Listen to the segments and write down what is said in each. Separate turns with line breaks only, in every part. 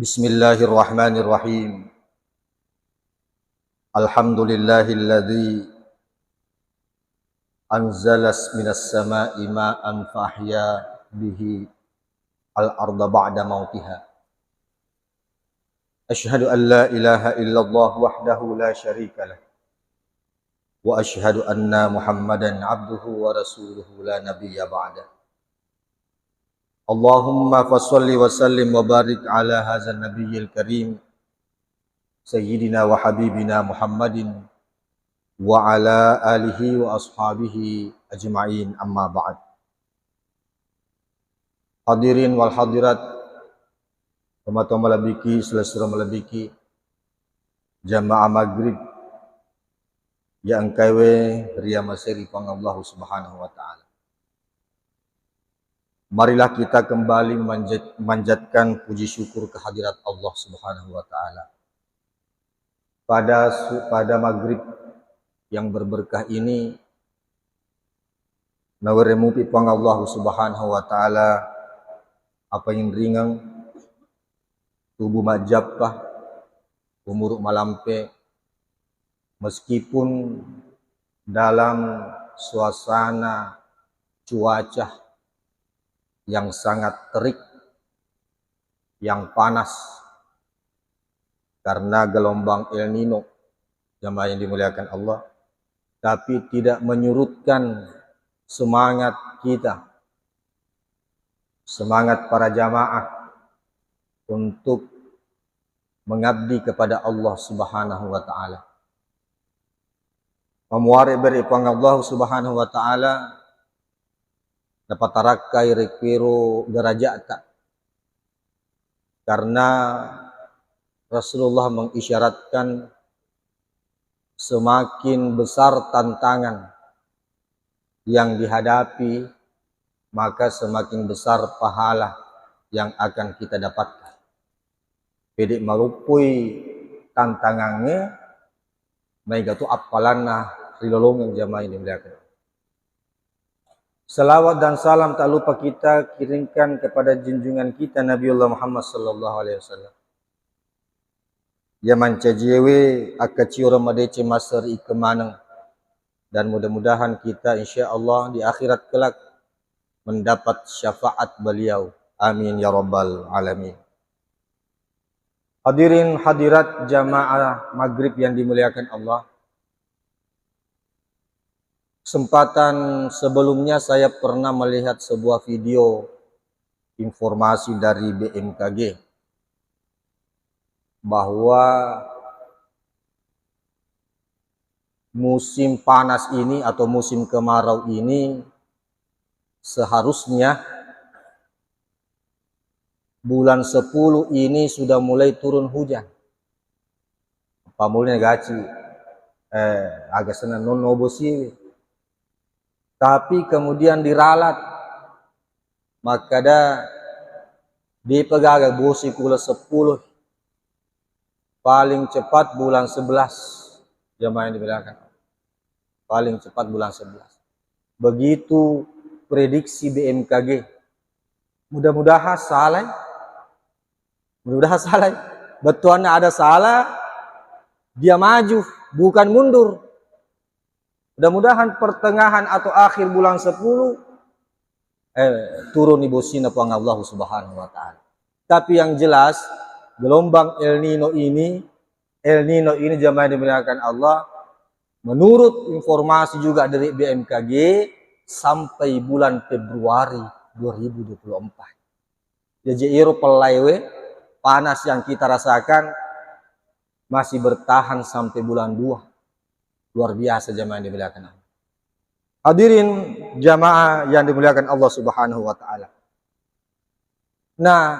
Bismillahirrahmanirrahim. Alhamdulillahilladzi anzala minas sama'i ma'an fahya bihi al-arda ba'da mautiha. Asyhadu an la ilaha illallah wahdahu la syarika lah. Wa asyhadu anna Muhammadan abduhu wa rasuluhu la nabiyya ba'da. Allahumma fassalli wa sallim wa barik ala hadzal nabiyyil karim sayyidina wa habibina Muhammadin wa ala alihi wa ashabihi ajma'in, amma ba'd. Hadirin wal hadirat, umat malabiki selesai malabiki jamaah maghrib yang kaiwe ria maseri pang Allah Subhanahu wa taala. Marilah kita kembali memanjatkan puji syukur kehadirat Allah Subhanahu wa taala. Pada maghrib yang berberkah ini, nawaremu pipang Allah Subhanahu wa taala apa yang ringan tubuh majapah umur malampe, meskipun dalam suasana cuaca yang sangat terik, yang panas karena gelombang El Nino, jamaah yang dimuliakan Allah, tapi tidak menyurutkan semangat kita, semangat para jamaah untuk mengabdi kepada Allah Subhanahu wa taala. Memuari beripang Allah Subhanahu wa taala dapat tarakai rekwiro derajat, karena Rasulullah mengisyaratkan semakin besar tantangan yang dihadapi, maka semakin besar pahala yang akan kita dapatkan. Pedi malupui tantangannya, mereka tu apalana rilolong yang jamaah ini melihat. Salawat dan salam tak lupa kita kirimkan kepada junjungan kita Nabiullah Muhammad sallallahu alaihi wasallam. Ya mancajewe akaciura madece masar ikemanang, dan mudah-mudahan kita insyaallah di akhirat kelak mendapat syafaat beliau. Amin ya rabbal alamin. Hadirin hadirat jamaah maghrib yang dimuliakan Allah. Kesempatan sebelumnya saya pernah melihat sebuah video informasi dari BMKG bahwa musim panas ini atau musim kemarau ini seharusnya bulan 10 ini sudah mulai turun hujan. Pamulnya gaci agak senang nonobosi. Tapi kemudian diralat, maka dah dipegaga bosi kula 10 paling cepat bulan 11, jamaah yang dibilangkan paling cepat bulan 11. Begitu prediksi BMKG. Mudah-mudahan salah. Betulnya ada salah, dia maju bukan mundur. Mudah-mudahan pertengahan atau akhir bulan 10 turun ibosina pang Allah Subhanahu wa taala. Tapi yang jelas gelombang El Nino ini jamaah dimuliakan Allah, menurut informasi juga dari BMKG sampai bulan Februari 2024. Jadi pelaiwe panas yang kita rasakan masih bertahan sampai bulan 2. Luar biasa jamaah yang dimuliakan Allah. Hadirin jamaah yang dimuliakan Allah Subhanahu wa taala. Nah,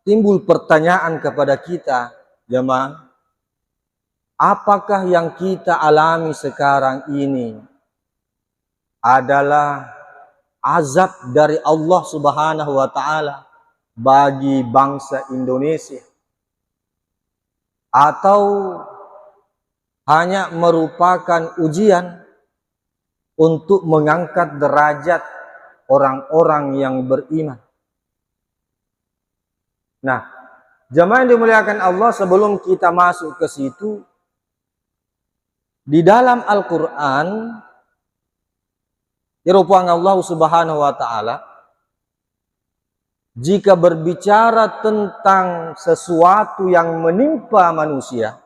timbul pertanyaan kepada kita jamaah, apakah yang kita alami sekarang ini adalah azab dari Allah Subhanahu wa taala bagi bangsa Indonesia, atau hanya merupakan ujian untuk mengangkat derajat orang-orang yang beriman? Nah, Jamaah yang dimuliakan Allah, sebelum kita masuk ke situ, di dalam Al-Quran, dirupang Allah Subhanahu wa Ta'ala, jika berbicara tentang sesuatu yang menimpa manusia,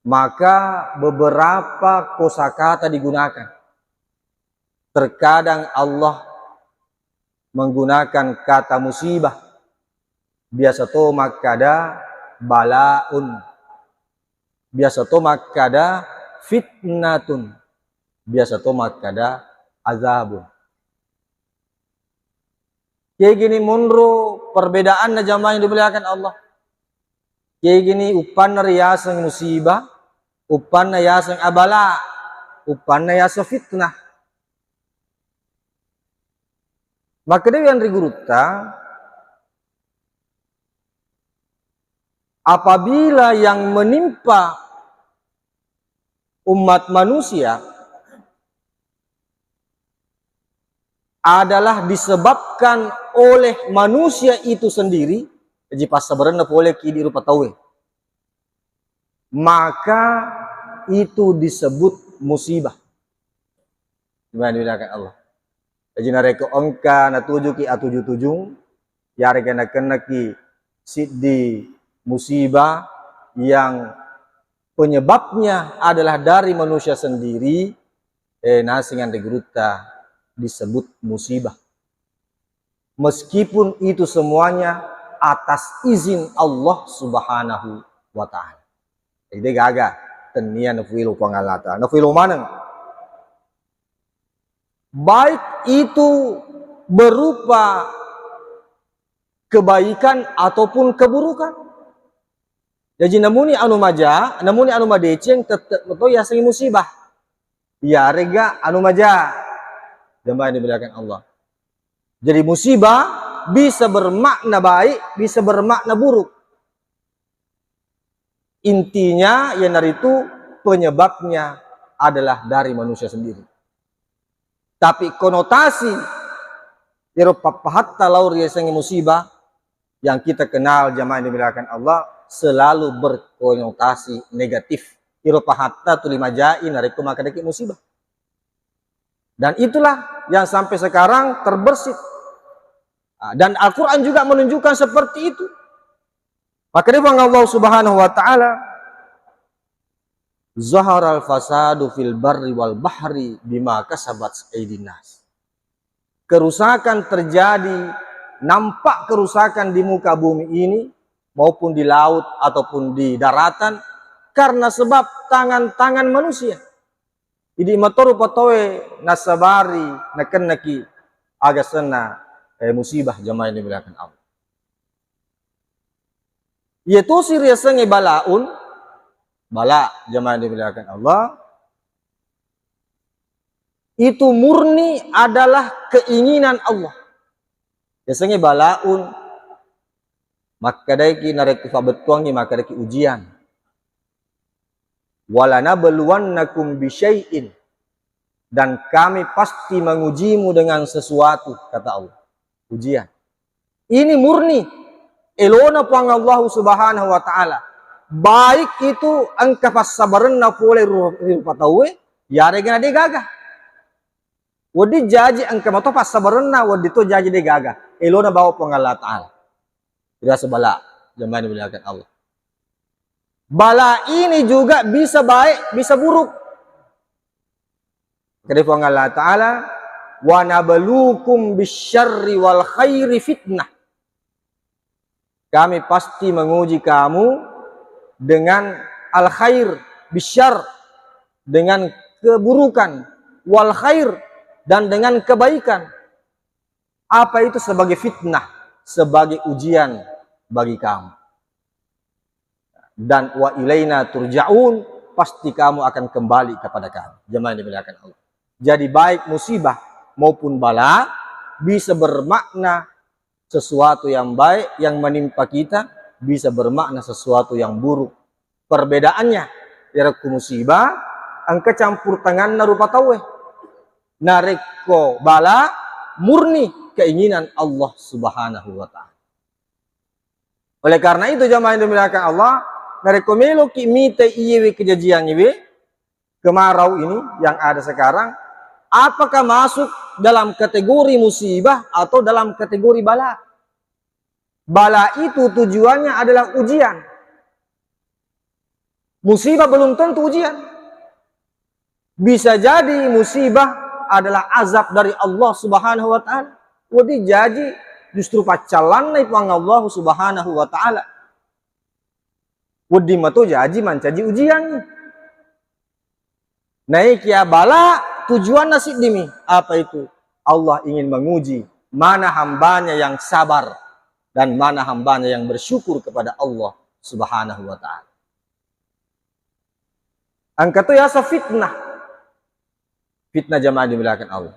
maka beberapa kosakata digunakan. Terkadang Allah menggunakan kata musibah. Biasa to makada balaun. Biasa to makada fitnatun. Biasa to makada azabun. Kayak gini munro perbedaan na jamaah yang dimuliakan Allah. Kayak gini upan na riyasang musibah, upan na yasang abala, upan na yasa fitnah. Maka dia yang riguruta, apabila yang menimpa umat manusia adalah disebabkan oleh manusia itu sendiri, jadi pas sebenarnya boleh kidi rupa tahu, maka itu disebut musibah. Gimana dibilangkan Allah? Jadi nareko ongka na tujuh ki atujuh tujuh, yare kena kena ki siddi musibah yang penyebabnya adalah dari manusia sendiri, nasingan diguruta disebut musibah. Meskipun itu semuanya atas izin Allah Subhanahu wa Ta'ala. Jadi gaga tenia nafilu pangalata. Nafilu mana? Baik itu berupa kebaikan ataupun keburukan. Jadi namuni anu maja, namuni anu madeceng tetep betul ya sing musibah. Ya rega anu maja. Jemaah yang dimuliakan Allah. Jadi musibah bisa bermakna baik, bisa bermakna buruk. Intinya yang dari itu penyebabnya adalah dari manusia sendiri. Tapi konotasi hatta laur yasangi musibah yang kita kenal jamaah yang dimuliakan Allah selalu berkonotasi negatif. Hatta tulima jain nariku maka deki musibah. Dan itulah yang sampai sekarang terbersit. Dan Al-Quran juga menunjukkan seperti itu. Maka dia Allah Subhanahu wa Ta'ala, zaharal fasadu fil barri wal bahri bima kasabat aydin nas. Kerusakan terjadi, nampak kerusakan di muka bumi ini maupun di laut ataupun di daratan karena sebab tangan-tangan manusia. Jadi matoru patoe nasabari nakenaki agasana musibah jamaah yang dimuliakan Allah. Yaitu siriasangi balaun, bala jamaah yang dimuliakan Allah, itu murni adalah keinginan Allah. Biasanya balaun, maka daiki nareki fabetuangi maka daiki ujian. Walana beluannakum bisyai'in, dan kami pasti mengujimu dengan sesuatu, kata Allah. Ujian. Ini murni elona pang Allah Subhanahu wa Ta'ala. Baik itu angka pasabaranna pole rupatawe, yare gana de gaga. Wadi jaji angka mato pasabaranna wadi to jaji de gaga. Elona bawa pang Allah Ta'ala. Tidak sebala jemaah dimuliakan Allah. Bala ini juga bisa baik, bisa buruk. Kata Allah Ta'ala, wa nabluukum bisyarri wal khairi fitnah. Kami pasti menguji kamu dengan al khair, bisyar, dengan keburukan, wal khair, dan dengan kebaikan. Apa itu sebagai fitnah, sebagai ujian bagi kamu. Dan wa ilaina turja'un, pasti kamu akan kembali kepada kami. Jemaah dimuliakan Allah. Jadi baik musibah maupun bala bisa bermakna sesuatu yang baik yang menimpa kita, bisa bermakna sesuatu yang buruk. Perbedaannya, yarakku musibah, angka campur tangan narupa tawe. Nareko bala murni keinginan Allah Subhanahu wa Ta'ala. Oleh karena itu jamaah yang dimuliakan Allah, dari komelo kimite iyewe kejadian iwe kemarau ini yang ada sekarang, apakah masuk dalam kategori musibah atau dalam kategori bala? Bala itu tujuannya adalah ujian. Musibah belum tentu ujian. Bisa jadi musibah adalah azab dari Allah Subhanahu wa taala. Wadi jadi justru pacalan na ipang Allah Subhanahu wa taala. Wadi mato jadi mancaji ujian. Naik ya bala tujuan nasib dimi. Apa itu? Allah ingin menguji mana hambanya yang sabar dan mana hambanya yang bersyukur kepada Allah Subhanahu wa taala. Angka itu ya fitnah. Fitnah jamaah dimuliakan Allah.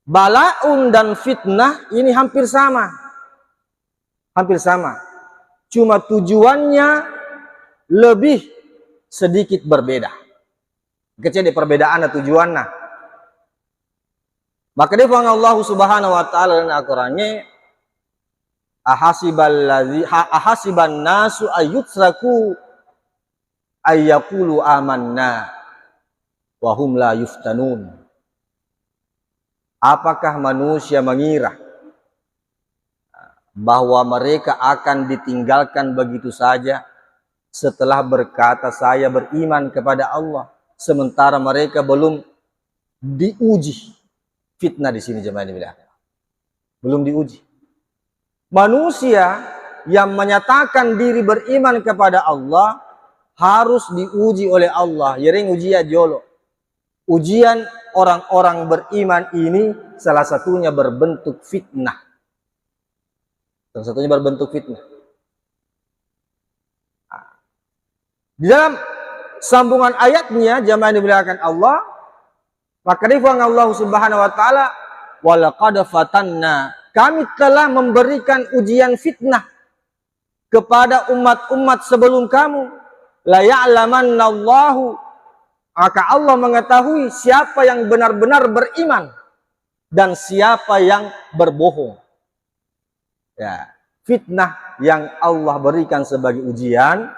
Balaun dan fitnah ini hampir sama. Hampir sama. Cuma tujuannya lebih sedikit berbeda. Kecil di perbedaan tujuannya. Maka dia Allah Subhanahu wa taala dan Al-Qur'annya ahasiban nasu ayyutraku ayyaqulu amanna wa hum la yuftanun. Apakah manusia mengira bahwa mereka akan ditinggalkan begitu saja setelah berkata saya beriman kepada Allah, sementara mereka belum diuji? Fitnah di sini jemaah dimuliakan. Belum diuji. Manusia yang menyatakan diri beriman kepada Allah harus diuji oleh Allah. Yering ujian jolo. Ujian orang-orang beriman ini salah satunya berbentuk fitnah. Salah satunya berbentuk fitnah. Di dalam sambungan ayatnya jemaah dimuliakan Allah, maka difirman Allah Subhanahu wa taala, "Walaqad fatanna," kami telah memberikan ujian fitnah kepada umat-umat sebelum kamu. La ya'lamanna Allahu, maka Allah mengetahui siapa yang benar-benar beriman dan siapa yang berbohong. Ya, fitnah yang Allah berikan sebagai ujian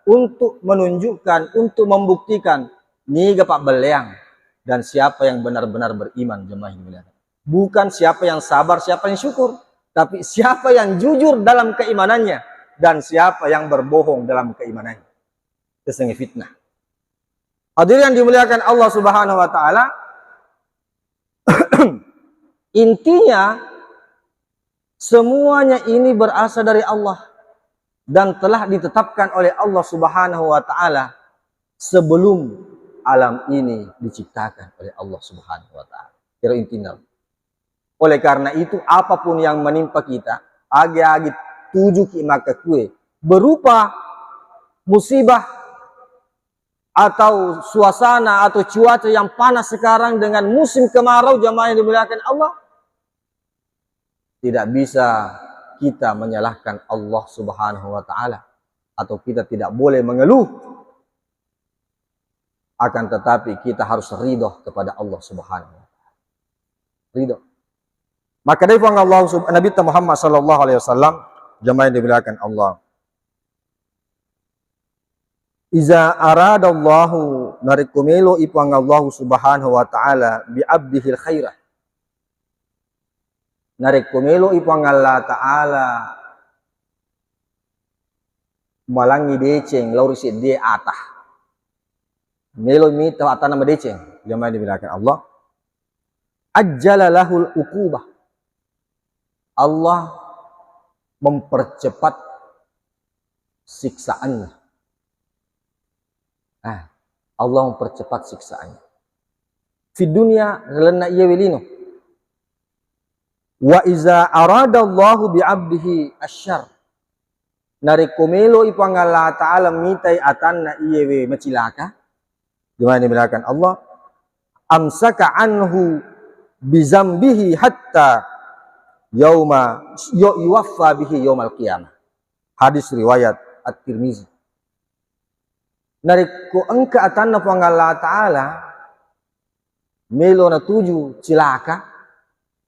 untuk menunjukkan, untuk membuktikan ni gapak beleang dan siapa yang benar-benar beriman jemaah dimuliakan. Bukan siapa yang sabar, siapa yang syukur, tapi siapa yang jujur dalam keimanannya dan siapa yang berbohong dalam keimanannya. Itu fitnah. Hadirin yang dimuliakan Allah Subhanahu wa taala, intinya semuanya ini berasal dari Allah dan telah ditetapkan oleh Allah Subhanahu wa taala sebelum alam ini diciptakan oleh Allah Subhanahu wa taala. Kira intinya. Oleh karena itu apapun yang menimpa kita, agi-agi tuju ki maka kue berupa musibah atau suasana atau cuaca yang panas sekarang dengan musim kemarau jamaah yang dimuliakan Allah, tidak bisa kita menyalahkan Allah Subhanahu wa taala atau kita tidak boleh mengeluh, akan tetapi kita harus ridho kepada Allah Subhanahu wa taala. Ridho. Maka dari Allah Nabi Muhammad sallallahu alaihi wasallam jamaah yang dimuliakan Allah, iza aradallahu narikumelo ipang Allah Subhanahu wa taala bi abdihil khairah. Narikumelo ipang Allah taala malangi deceng laurisit dia atah. Melo mita atah nama deceng. Jamaah dibilangkan Allah. Ajjala lahul uqubah. Allah mempercepat siksaannya. Allah mempercepat siksaannya. Di dunia relena iya welino. Wa iza aradallahu bi abdihi asyar. Narikomelo ipangala ta'ala mitai atanna iya we macilaka. Dimana dibilangkan Allah, amsaka anhu bizambihi hatta yauma yuwaffa bihi yaumal qiyamah. Hadis riwayat At-Tirmizi. Nariko engka atanna pangala ta'ala melo na tuju cilaka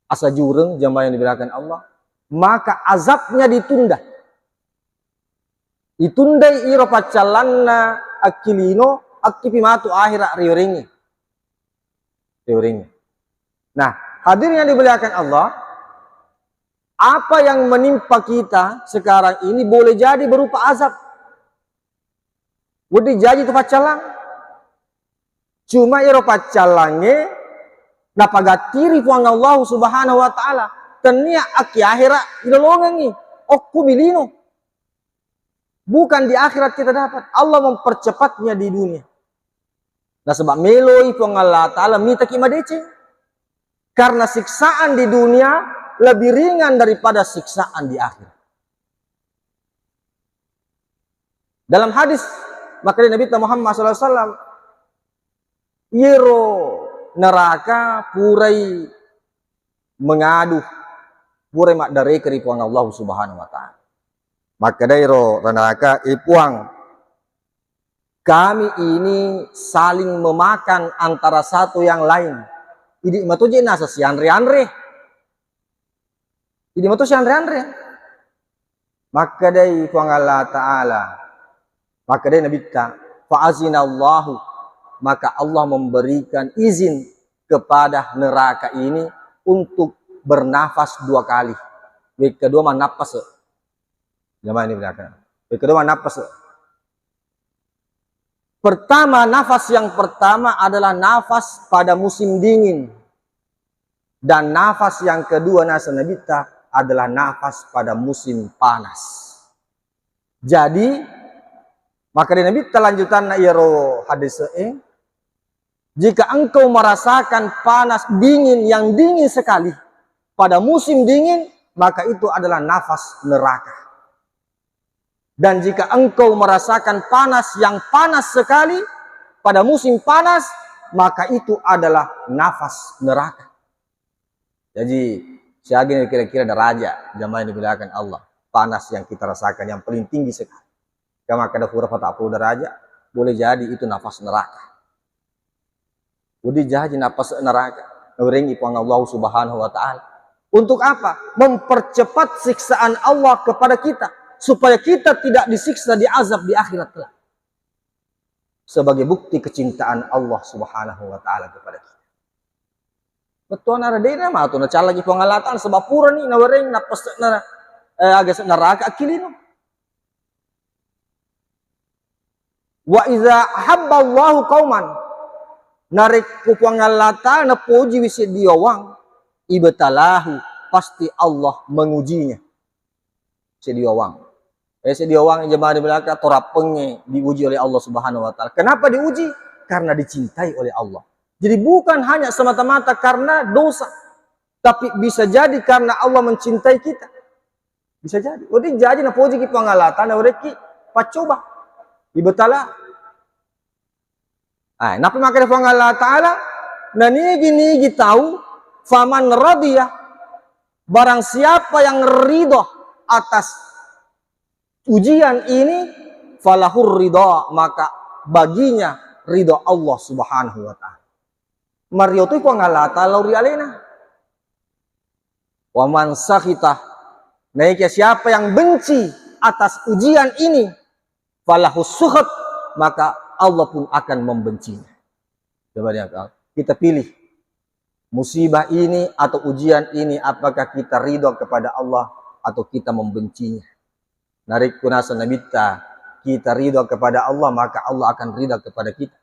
asa jureng jamaah yang dibilangkan Allah, maka azabnya ditunda Itundai iro pacalanna akilino akipimatu akhirat rioringi. Nah, hadirin yang dimuliakan Allah, apa yang menimpa kita sekarang ini boleh jadi berupa azab. Boleh jadi itu pacalang. Cuma iro pacalange napagatiri puang Allah subhanahu wa ta'ala. Tenia aki akhirat idolongangi. Okku milino. Bukan di akhirat kita dapat. Allah mempercepatnya di dunia. Nah sebab meloi puang Allah ta'ala minta kimadece. Karena siksaan di dunia lebih ringan daripada siksaan di akhirat. Dalam hadis maka Nabi Muhammad SAW, yero neraka purai mengadu, purai mak dari keripuan Allah Subhanahu Wa Taala. Maka dairo neraka ipuang, kami ini saling memakan antara satu yang lain. Idi matoje nasa si andre. Idi matu si andre. Maka dari puang Allah Taala. Maka dari Nabi ta fa'azinallahu, maka Allah memberikan izin kepada neraka ini untuk bernafas 2 kali. Week kedua mah napas. Jamaah ini belakang. Week kedua mah napas. Pertama, nafas yang pertama adalah nafas pada musim dingin. Dan nafas yang kedua nasa Nabi ta adalah nafas pada musim panas. Jadi maka di Nabi lanjutan na iro hadis jika engkau merasakan panas dingin yang dingin sekali pada musim dingin, maka itu adalah nafas neraka. Dan jika engkau merasakan panas yang panas sekali pada musim panas, maka itu adalah nafas neraka. Jadi siapa ini kira-kira deraja jamaah yang dimuliakan Allah, panas yang kita rasakan yang paling tinggi sekali. Kama kada huruf tak perlu deraja, boleh jadi itu nafas neraka. Udah jadi nafas neraka. Nuringi puang Allah Subhanahu Wa Taala. Untuk apa? Mempercepat siksaan Allah kepada kita, supaya kita tidak disiksa di azab di akhirat kelak. Sebagai bukti kecintaan Allah Subhanahu Wa Taala kepada kita. Betul nara daerah mah tu na lagi puang Allah Taala sebab pura ni nuring nafas agak neraka akilino. Wa iza habballahu qauman, narik kupuang Allah Ta'ala puji wisi diawang ibtalahu, pasti Allah mengujinya. Si diawang jemaah di belakang torapenge diuji oleh Allah Subhanahu Wa Ta'ala. Kenapa diuji? Karena dicintai oleh Allah. Jadi bukan hanya semata-mata karena dosa, tapi bisa jadi karena Allah mencintai kita. Bisa jadi. Udah jadi na puji kupuang Allah Ta'ala ureki pacoba ibtalah. Napa maka dari Allah Ta'ala nah nigi tahu faman radiyah, barang siapa yang ridho atas ujian ini falahur ridho, maka baginya ridho Allah Subhanahu Wa Ta'ala. Mario tu ko Allah Ta'ala uri alena wa man sakhita, naik siapa yang benci atas ujian ini falahus sukhat, maka Allah pun akan membencinya. Coba lihat, kita pilih musibah ini atau ujian ini, apakah kita ridho kepada Allah atau kita membencinya. Narik kunasa nabita, kita ridho kepada Allah, maka Allah akan ridho kepada kita.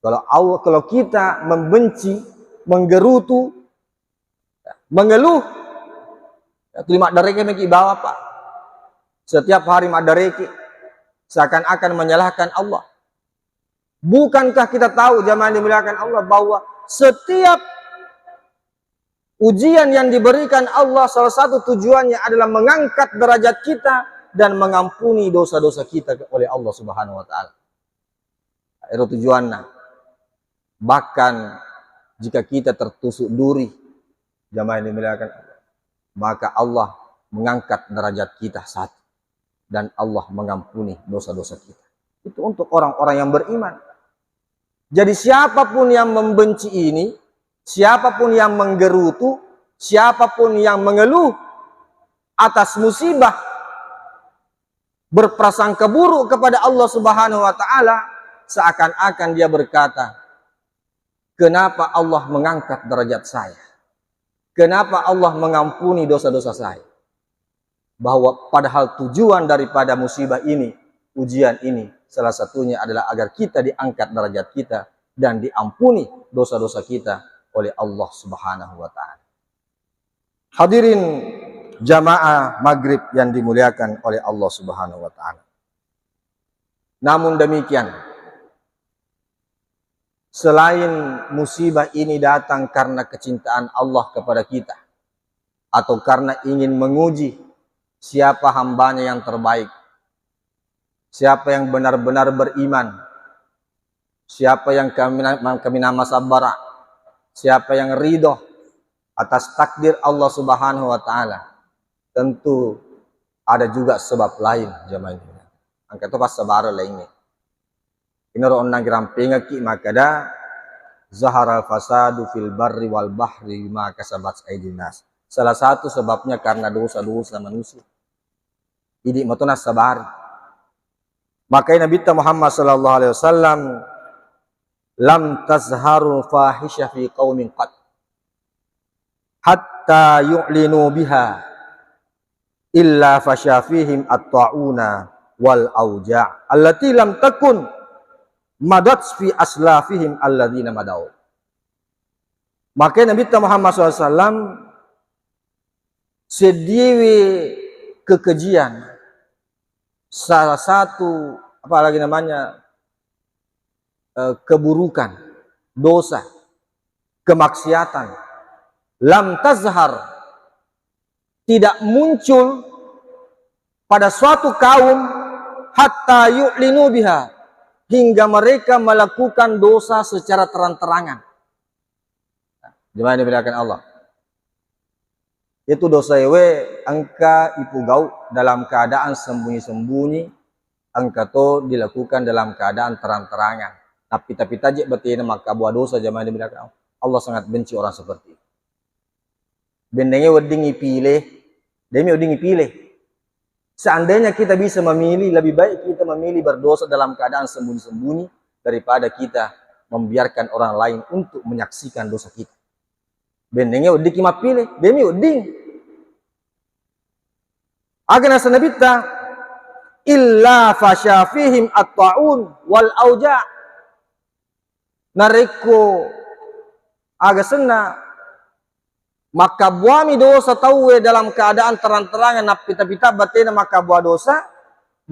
Kalau kita membenci, menggerutu, mengeluh, terima dareke meki bawa Pak. Setiap hari madareke seakan-akan menyalahkan Allah. Bukankah kita tahu jamaah dimuliakan Allah bahwa setiap ujian yang diberikan Allah salah satu tujuannya adalah mengangkat derajat kita dan mengampuni dosa-dosa kita oleh Allah Subhanahu Wa Ta'ala. Itu tujuannya. Bahkan jika kita tertusuk duri jamaah dimuliakan Allah, maka Allah mengangkat derajat kita satu dan Allah mengampuni dosa-dosa kita. Itu untuk orang-orang yang beriman. Jadi siapapun yang membenci ini, siapapun yang menggerutu, siapapun yang mengeluh atas musibah berprasangka buruk kepada Allah Subhanahu wa taala, seakan-akan dia berkata, kenapa Allah mengangkat derajat saya? Kenapa Allah mengampuni dosa-dosa saya? Bahwa padahal tujuan daripada musibah ini, ujian ini, salah satunya adalah agar kita diangkat derajat kita dan diampuni dosa-dosa kita oleh Allah Subhanahu wa taala. Hadirin jamaah maghrib yang dimuliakan oleh Allah Subhanahu wa taala. Namun demikian, selain musibah ini datang karena kecintaan Allah kepada kita, atau karena ingin menguji siapa hambanya yang terbaik, siapa yang benar-benar beriman, siapa yang kami nama sabara, siapa yang ridho atas takdir Allah Subhanahu wa taala. Tentu ada juga sebab lain jemaah ini. Angka itu pas sabara lainnya. Inoro onnang rampinga ki makada zahara fasadu fil barri wal bahri bima kasabat aydin nas. Salah satu sebabnya karena dosa-dosa manusia. Ini matuna sabar. Maka Nabi Muhammad sallallahu alaihi wasallam lam tazharu fahisha fi qaumin qad hatta yu'linu biha illa fasyafihim at-ta'una wal auja' allati lam takun madat fi aslafihim alladzina madaw. Maka Nabi Muhammad SAW sediwi kekejian, salah satu apalagi namanya keburukan, dosa, kemaksiatan, lam tazhar, tidak muncul pada suatu kaum hatta yu'linu biha, hingga mereka melakukan dosa secara terang-terangan. Jemaah dimuliakan Allah. Itu dosa ewe angka ipu gau dalam keadaan sembunyi-sembunyi, angka to dilakukan dalam keadaan terang-terangan. Tapi tajik betina maka buah dosa jemaah dimuliakan Allah. Allah sangat benci orang seperti itu. Bendengnya wedingi pilih, demi wedingi pilih. Seandainya kita bisa memilih, lebih baik kita memilih berdosa dalam keadaan sembunyi-sembunyi daripada kita membiarkan orang lain untuk menyaksikan dosa kita. Bendengnya udik kima pilih, demi uding. Agana sanabita illa fasyafihim at-ta'un wal auja'. Nareko aga sena maka buami dosa tahu dalam keadaan terang-terangan napita-pita batena maka buah dosa,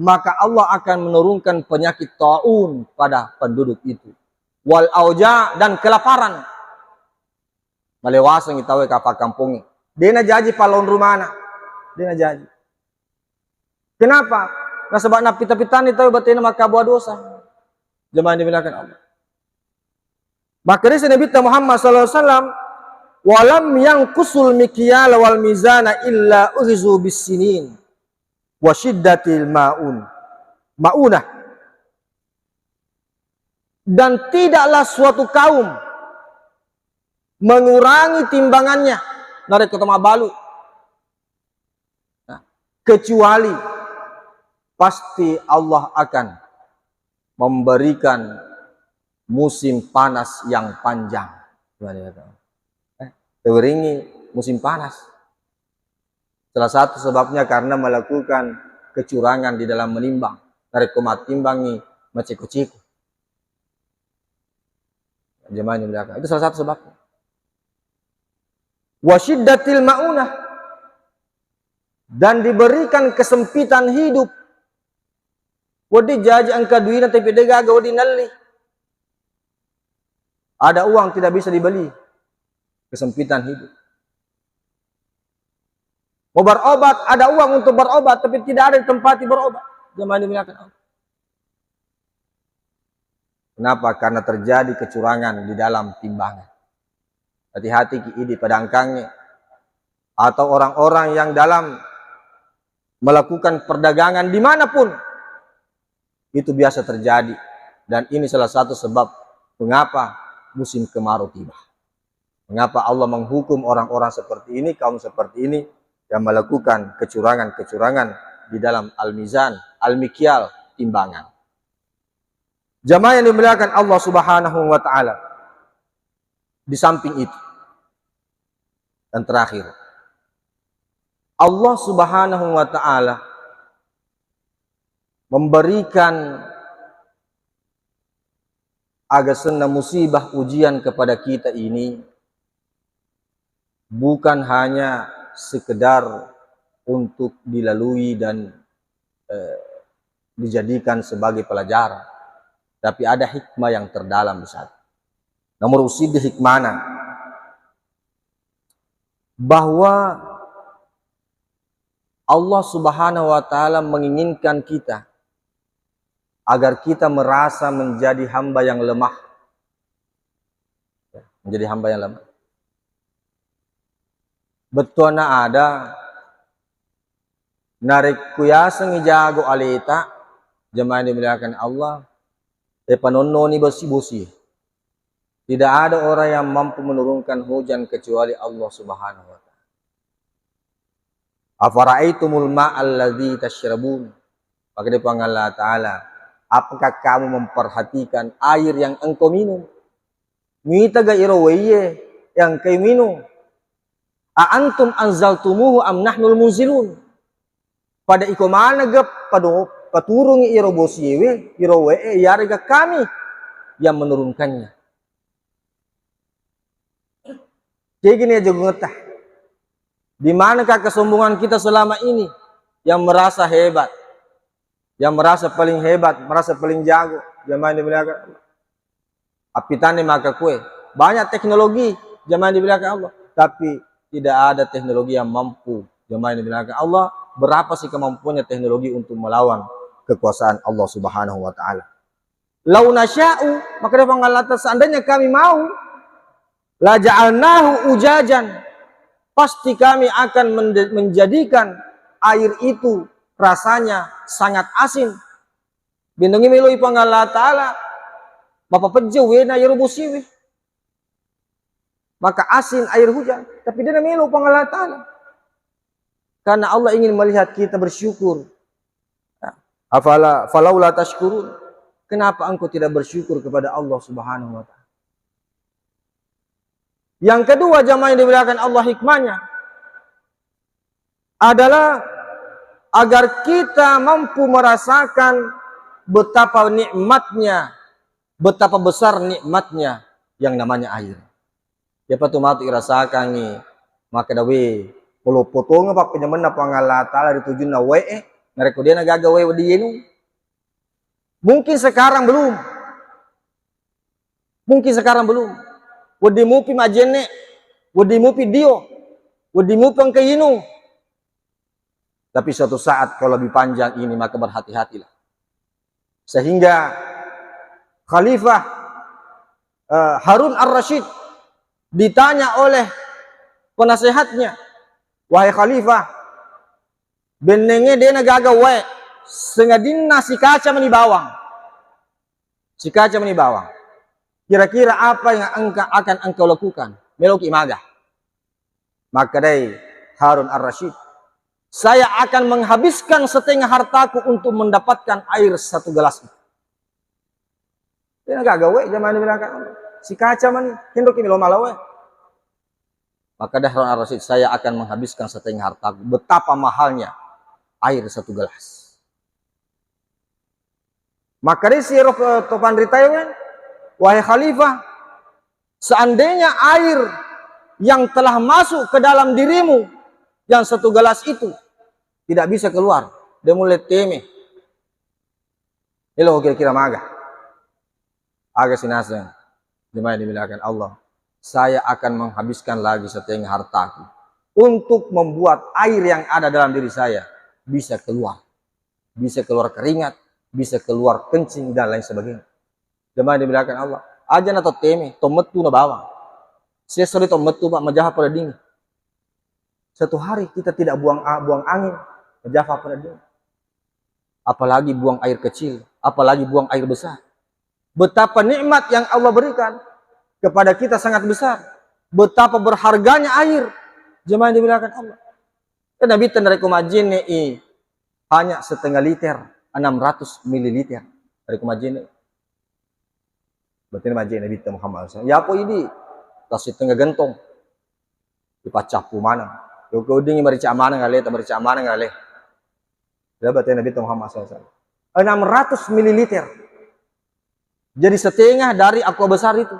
maka Allah akan menurunkan penyakit ta'un pada penduduk itu. Wal auja' dan kelaparan. Malewasang itawe kapag kampung. Dena jaji palon rumana. Dena jaji. Kenapa? Nah sebab napita-pitan itawe batena maka buah dosa. Jemaah dimuliakan Allah. Maka dari Nabi Muhammad SAW, walam yang kusul mikyal wal mizana illa uhizu bisinin wa syiddatil ma'unah. Dan tidaklah suatu kaum mengurangi timbangannya dari ketema balu, nah, kecuali pasti Allah akan memberikan musim panas yang panjang. Teweringi musim panas. Salah satu sebabnya karena melakukan kecurangan di dalam menimbang. Dari komat timbangi macik-ciku. Jemaah yang belakang. Itu salah satu sebabnya. Wasyiddatil ma'unah. Dan diberikan kesempitan hidup. Wadi jaji angka duina tapi degaga wadi nalli. Ada uang tidak bisa dibeli. Kesempitan hidup. Mau berobat, ada uang untuk berobat, tapi tidak ada tempat berobat. Jemaah dimuliakan Allah. Kenapa? Karena terjadi kecurangan di dalam timbangan. Hati-hati ki pada angkangnya. Atau orang-orang yang dalam melakukan perdagangan dimanapun. Itu biasa terjadi. Dan ini salah satu sebab mengapa musim kemarau tiba. Mengapa Allah menghukum orang-orang seperti ini, kaum seperti ini yang melakukan kecurangan-kecurangan di dalam al-mizan, al-mikyal, timbangan. Jamaah yang dimuliakan Allah Subhanahu wa taala. Di samping itu, dan terakhir, Allah Subhanahu wa taala memberikan agar sena musibah ujian kepada kita ini bukan hanya sekedar untuk dilalui dan dijadikan sebagai pelajaran, tapi ada hikmah yang terdalam di sana. Nomor usid hikmahna bahwa Allah Subhanahu wa taala menginginkan kita agar kita merasa menjadi hamba yang lemah. Menjadi hamba yang lemah. Betulnya ada narik kuyasa ngijago alita jemaah yang dimuliakan Allah. Panononi besi-besi. Tidak ada orang yang mampu menurunkan hujan kecuali Allah Subhanahu wa taala. Afara'aitumul ma'alladzi tasyrabun. Maka dia panggil Allah Ta'ala, apakah kamu memperhatikan air yang engkau minum? Mita ga irawaiye yang kau minum. Antum anzaltumuhu am nahnul munzilun. Pada iko mana ga paturung irobosiwe irawae yarga kami yang menurunkannya. Kayak gini aja ngetah. Di manakah kesombongan kita selama ini yang merasa hebat, yang merasa paling hebat, merasa paling jago, jamaah yang dimuliakan Allah. Apitane maka kue banyak teknologi jamaah yang dimuliakan Allah, tapi tidak ada teknologi yang mampu jamaah yang dimuliakan Allah. Berapa sih kemampuannya teknologi untuk melawan kekuasaan Allah Subhanahu wa taala? Lau nasya'u, maka dia panggil seandainya kami mau, la ja'alnahu ujajan, pasti kami akan menjadikan air itu rasanya sangat asin. Bindungi milui pangala ta'ala, bapak pejo wena yerubusiwi. Maka asin air hujan, tapi dia milu pangala ta'ala. Karena Allah ingin melihat kita bersyukur. Falaula tashkurun. Kenapa engkau tidak bersyukur kepada Allah Subhanahu wa taala? Yang kedua jamaah yang dimuliakan Allah hikmahnya adalah agar kita mampu merasakan betapa nikmatnya, betapa besar nikmatnya yang namanya air. Ya patu matu irasakan ni maka dawe kalau potong apa penyemen apa ngala taala ditujun na we mereka dia nagaga we diinu. Mungkin sekarang belum. Mungkin sekarang belum. Wedi mupi majene, wedi mupi dio, wedi mupi ang kayinu. Tapi suatu saat kalau lebih panjang ini maka berhati-hatilah. Sehingga Khalifah Harun ar-Rasyid ditanya oleh penasehatnya, wahai Khalifah, benenge dia nagagawa sengadin si kaca menibawang. Si kaca menibawang. Kira-kira apa yang akan engkau lakukan? Meloki imaga. Maka dari Harun ar-Rasyid, saya akan menghabiskan setengah hartaku untuk mendapatkan air satu gelas. Dia nagagawa zaman dibilangkan si kaca man hindok ini lo malawe. Maka dari Harun ar-Rasyid, saya akan menghabiskan setengah hartaku. Betapa mahalnya air satu gelas. Maka dari si topan ritayawan, wahai Khalifah, seandainya air yang telah masuk ke dalam dirimu yang satu gelas itu tidak bisa keluar, dia mulai teme. Ini loh kira-kira maga. Agak sinasa, dimana dibilangkan Allah, saya akan menghabiskan lagi setengah hartaku untuk membuat air yang ada dalam diri saya bisa keluar keringat, bisa keluar kencing dan lain sebagainya. Jemaah dibilangkan Allah, aja na to teme, to metu na bawang. Saya sorry to metu pak majaha pada dingin. Satu hari kita tidak buang angin, majaha pada dingin. Apalagi buang air kecil, apalagi buang air besar. Betapa nikmat yang Allah berikan kepada kita sangat besar. Betapa berharganya air. Jemaah dibilangkan Allah. Nabi tanda rekomajin hanya setengah liter 600 ml dari kemajin. Berarti majin Nabi Muhammad SAW. Ya apa ini? Kasih tengah gentong. Dipacah mana? Kau dingin merica mana ngale, tak merica mana ngale. Ya berarti Nabi Muhammad SAW. 600 ml. Jadi setengah dari aqua besar itu.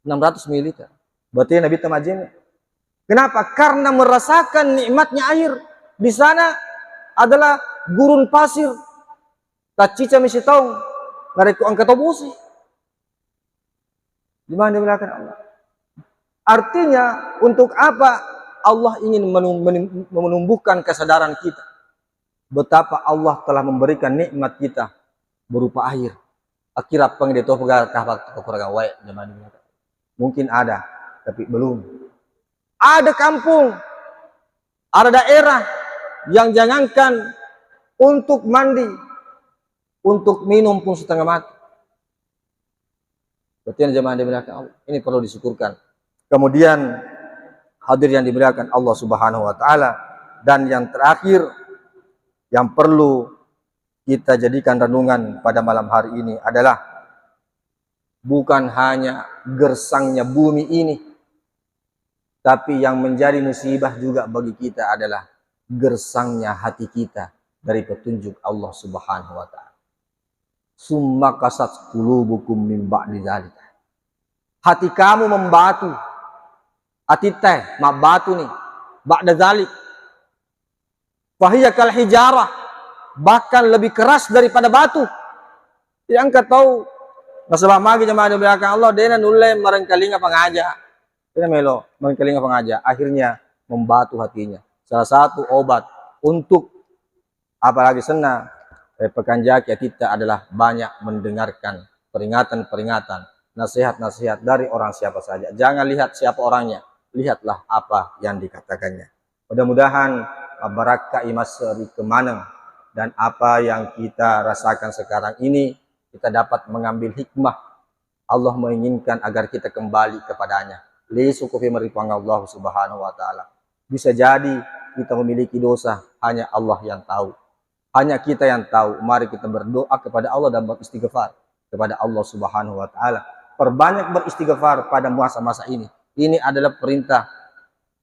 600 ml. Berarti Nabi majin. Kenapa? Karena merasakan nikmatnya air. Di sana adalah gurun pasir. Tacica misi tahu. Ngariku angkat obusi. Di mana dimuliakan Allah? Artinya untuk apa Allah ingin menumbuhkan kesadaran kita betapa Allah telah memberikan nikmat kita berupa air. Akhirnya pengedito pegawai zaman ini. Mungkin ada, tapi belum. Ada kampung, ada daerah yang jangankan untuk mandi, untuk minum pun setengah mati. Berarti yang jemaah dimuliakan Allah, ini perlu disyukurkan. Kemudian hadir yang dimuliakan Allah Subhanahu wa taala, dan yang terakhir yang perlu kita jadikan renungan pada malam hari ini adalah bukan hanya gersangnya bumi ini, tapi yang menjadi musibah juga bagi kita adalah gersangnya hati kita dari petunjuk Allah Subhanahu wa taala. Summa kasat qulubukum min ba'di dzalika. Hati kamu membatu. Hati teh mabatu nih. Ba'da dzalik. Fahiya kal hijarah. Bahkan lebih keras daripada batu. Tidak angkat tahu. Masalah magi jemaah di belakang Allah dena nulle marengkalinga pangaja. Dena melo marengkalinga pangaja. Akhirnya membatu hatinya. Salah satu obat untuk apalagi senang pekanjaki kita adalah banyak mendengarkan peringatan-peringatan, nasihat-nasihat dari orang siapa saja. Jangan lihat siapa orangnya, lihatlah apa yang dikatakannya. Mudah-mudahan barakah imasri kemaneng dan apa yang kita rasakan sekarang ini kita dapat mengambil hikmah. Allah menginginkan agar kita kembali kepadanya. Li sukufi meripang Allah Subhanahu wa taala. Bisa jadi kita memiliki dosa, hanya Allah yang tahu. Hanya kita yang tahu. Mari kita berdoa kepada Allah dan beristighfar kepada Allah Subhanahu wa taala. Perbanyak beristighfar pada masa-masa ini. Ini adalah perintah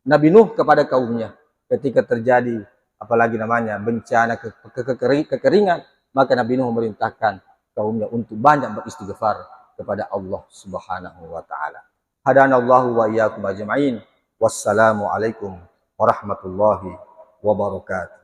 Nabi Nuh kepada kaumnya. Ketika terjadi apalagi namanya bencana kekeringan, maka Nabi Nuh memerintahkan kaumnya untuk banyak beristighfar kepada Allah Subhanahu wa taala. Hadanallahu wa iyyakum ajma'in. Wassalamu alaikum warahmatullahi wabarakatuh.